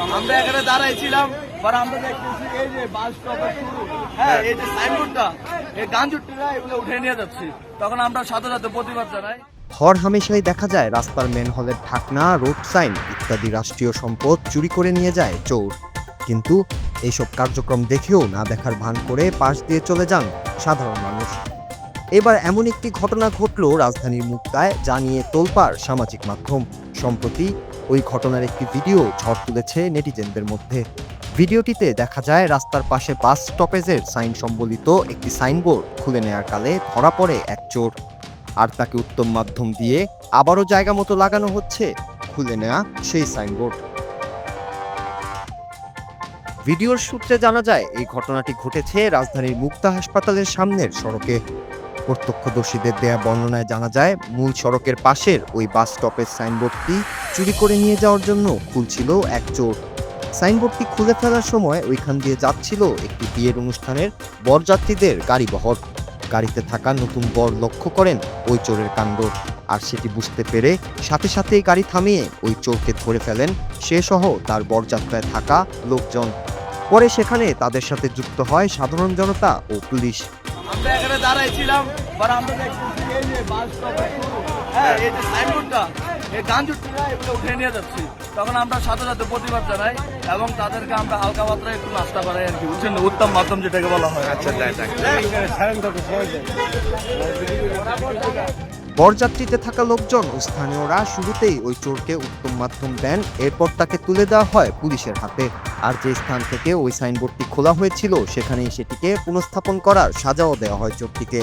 আমরা এখানে দাঁড়াইছিলাম, আমরা দেখতেছি এই যে বাস স্টপের শুরু, হ্যাঁ, এই যে সাইনবোর্ডটা, এই গাঞ্জুটিরা এগুলো উঠে নিয়ে যাচ্ছি, তখন আমরা সাথে সাথে প্রতিবাদ জানাই। হর হামেশাই দেখা যায় রাস্তার ম্যানহোলের ঢাকনা, রোড সাইন ইত্যাদি রাষ্ট্রীয় সম্পদ চুরি করে নিয়ে যায় চোর। কিন্তু এইসব কার্যক্রম দেখেও না দেখার ভান করে পাশ দিয়ে চলে যান সাধারণ মানুষ। এবার এমন একটি ঘটনা ঘটল রাজধানীর মুক্তায়, যা নিয়ে তোলপাড় সামাজিক মাধ্যম। সম্প্রতি ওই ঘটনার একটি ভিডিও ঝড় তুলেছে নেটিজেনদের মধ্যে। ভিডিওটিতে দেখা যায় রাস্তার পাশে বাস স্টপেজের সাইন সম্বলিত একটি সাইনবোর্ড খুলে নেয়ার কালে ধরা পড়ে এক চোর, আর তাকে উত্তম মাধ্যম দিয়ে আবারও জায়গা মতো লাগানো হচ্ছে খুলে নেওয়া সেই সাইনবোর্ড। ভিডিওর সূত্রে জানা যায় এই ঘটনাটি ঘটেছে রাজধানীর মুক্তা হাসপাতালের সামনের সড়কে। প্রত্যক্ষদর্শীদের দেয়া বর্ণনায় জানা যায় মূল সড়কের পাশের ওই বাস স্টপের সাইনবোর্ডটি চুরি করে নিয়ে যাওয়ার জন্য খুলছিল এক চোর। সাইনবোর্ডটি খুলে ফেলার সময় ওইখান দিয়ে যাচ্ছিল একটি বিয়ের অনুষ্ঠানের বরযাত্রীদের গাড়িবহর। গাড়িতে থাকা নতুন বর লক্ষ্য করেন ওই চোরের কাণ্ড, আর সেটি বুঝতে পেরে সাথে সাথেই গাড়ি থামিয়ে ওই চোরকে ধরে ফেলেন সে সহ তার বরযাত্রায় থাকা লোকজন। পরে সেখানে তাদের সাথে যুক্ত হয় সাধারণ জনতা ও পুলিশ। আমরা এখানে দাঁড়াইছিলাম, আমরা দেখতেছি এই যে বাস স্টপের শুরু, হ্যাঁ, এই যে সাইনবোর্ডটা, এই গাঞ্জুটিরা এগুলো উঠে নিয়ে যাচ্ছি, তখন আমরা সাথে সাথে প্রতিবাদ জানাই এবং তাদেরকে আমরা হালকা মাত্রায় একটু নাস্তা করাই আর কি, বুঝছেন, উত্তম মাধ্যম যেটাকে বলা হয়। আচ্ছা, বরযাত্রীতে থাকা লোকজন ও স্থানীয়রা শুরুতেই ওই চোরকে উত্তম মাধ্যম দেন, এরপর তাকে তুলে দেওয়া হয় পুলিশের হাতে। আর যে স্থান থেকে ওই সাইনবোর্ডটি খোলা হয়েছিল সেখানেই সেটিকে পুনঃস্থাপন করার সাজাও দেওয়া হয় চোরটিকে।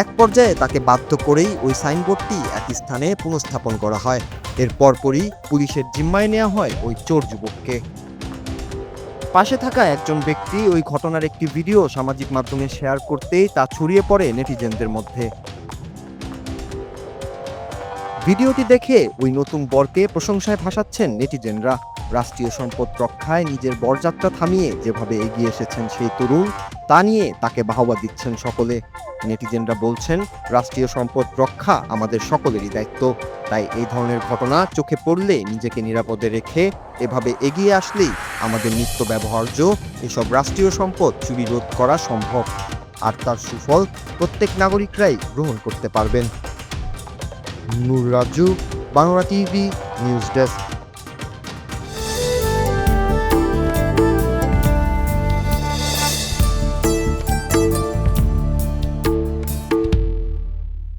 এক পর্যায়ে তাকে বাধ্য করেই ওই সাইনবোর্ডটি একই স্থানে পুনঃস্থাপন করা হয়। এর পরপরই পুলিশের জিম্মায় নেওয়া হয় ওই চোর যুবককে। পাশে থাকা একজন ব্যক্তি ওই ঘটনার একটি ভিডিও সামাজিক মাধ্যমে শেয়ার করতেই তা ছড়িয়ে পড়ে নেটিজেনদের মধ্যে। ভিডিওটি দেখে ওই নতুন বরকে প্রশংসায় ভাসাচ্ছেন নেটিজেনরা। রাষ্ট্রীয় সম্পদ রক্ষায় নিজের বরযাত্রা থামিয়ে যেভাবে এগিয়ে এসেছেন সেই তরুণ, তা নিয়ে তাকে বাহবা দিচ্ছেন সকলে। নেটিজেনরা বলছেন, রাষ্ট্রীয় সম্পদ রক্ষা আমাদের সকলেরই দায়িত্ব, তাই এই ধরনের ঘটনা চোখে পড়লে নিজেকে নিরাপদে রেখে এভাবে এগিয়ে আসলেই আমাদের নিত্য ব্যবহার্য এসব রাষ্ট্রীয় সম্পদ চুরি রোধ করা সম্ভব, আর তার সুফল প্রত্যেক নাগরিকরাই গ্রহণ করতে পারবেন। Nur Raju, Bangla TV news desk.